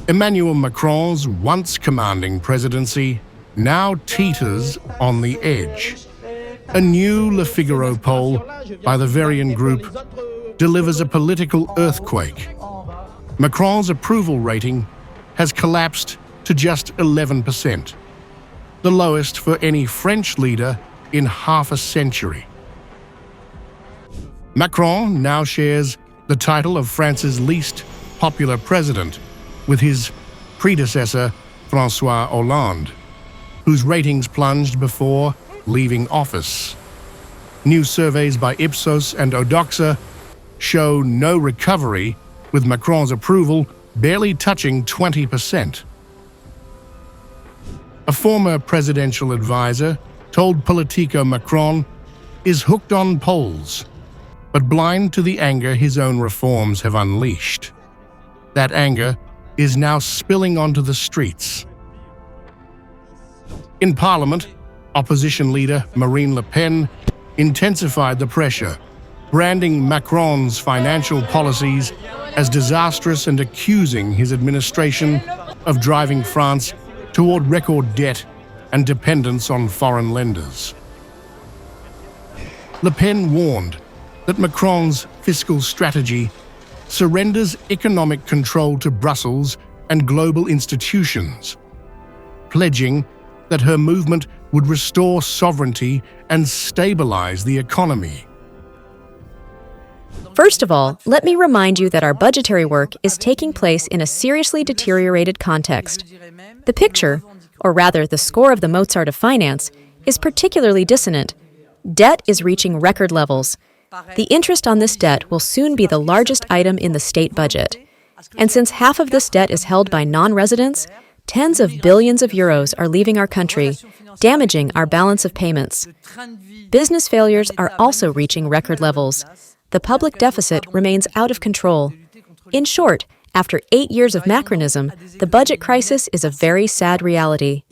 Emmanuel Macron's once commanding presidency now teeters on the edge. A new Le Figaro poll by the Verian group delivers a political earthquake. Macron's approval rating has collapsed to just 11%, the lowest for any French leader in half a century. Macron now shares the title of France's least popular president with his predecessor, François Hollande, whose ratings plunged before leaving office. New surveys by Ipsos and Odoxa show no recovery, with Macron's approval barely touching 20%. A former presidential advisor told Politico Macron is hooked on polls, but blind to the anger his own reforms have unleashed. That anger is now spilling onto the streets. In Parliament, opposition leader Marine Le Pen intensified the pressure, branding Macron's financial policies as disastrous and accusing his administration of driving France toward record debt and dependence on foreign lenders. Le Pen warned that Macron's fiscal strategy surrenders economic control to Brussels and global institutions, pledging that her movement would restore sovereignty and stabilize the economy. First of all, let me remind you that our budgetary work is taking place in a seriously deteriorated context. The picture, or rather the score of the Mozart of finance, is particularly dissonant. Debt is reaching record levels. The interest on this debt will soon be the largest item in the state budget. And since half of this debt is held by non-residents, tens of billions of euros are leaving our country, damaging our balance of payments. Business failures are also reaching record levels. The public deficit remains out of control. In short, after 8 years of Macronism, the budget crisis is a very sad reality.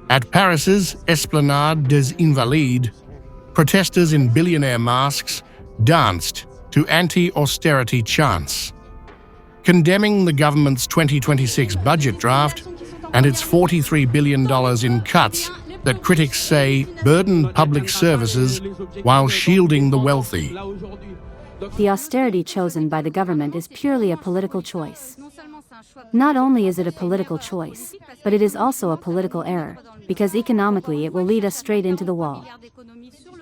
At Paris's Esplanade des Invalides, protesters in billionaire masks danced to anti-austerity chants, condemning the government's 2026 budget draft and its $43 billion in cuts that critics say burden public services while shielding the wealthy. The austerity chosen by the government is purely a political choice. Not only is it a political choice, but it is also a political error, because economically it will lead us straight into the wall.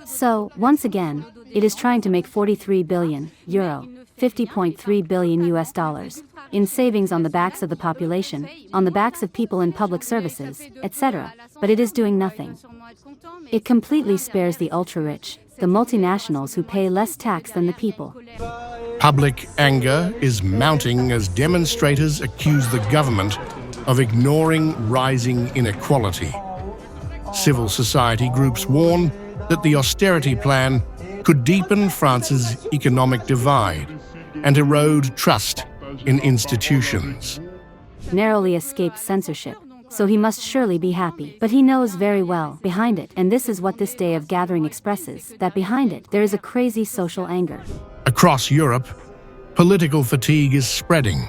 So, once again, it is trying to make 43 billion euro, 50.3 billion US dollars, in savings on the backs of the population, on the backs of people in public services, etc., but it is doing nothing. It completely spares the ultra-rich, the multinationals who pay less tax than the people. Public anger is mounting as demonstrators accuse the government of ignoring rising inequality. Civil society groups warn that the austerity plan could deepen France's economic divide and erode trust in institutions. Narrowly escaped censorship, so he must surely be happy. But he knows very well, behind it, and this is what this day of gathering expresses, that behind it, there is a crazy social anger. Across Europe, political fatigue is spreading,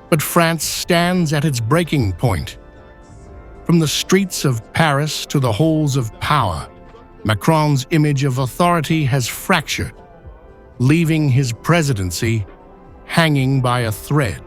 but France stands at its breaking point. From the streets of Paris to the halls of power, Macron's image of authority has fractured, leaving his presidency hanging by a thread.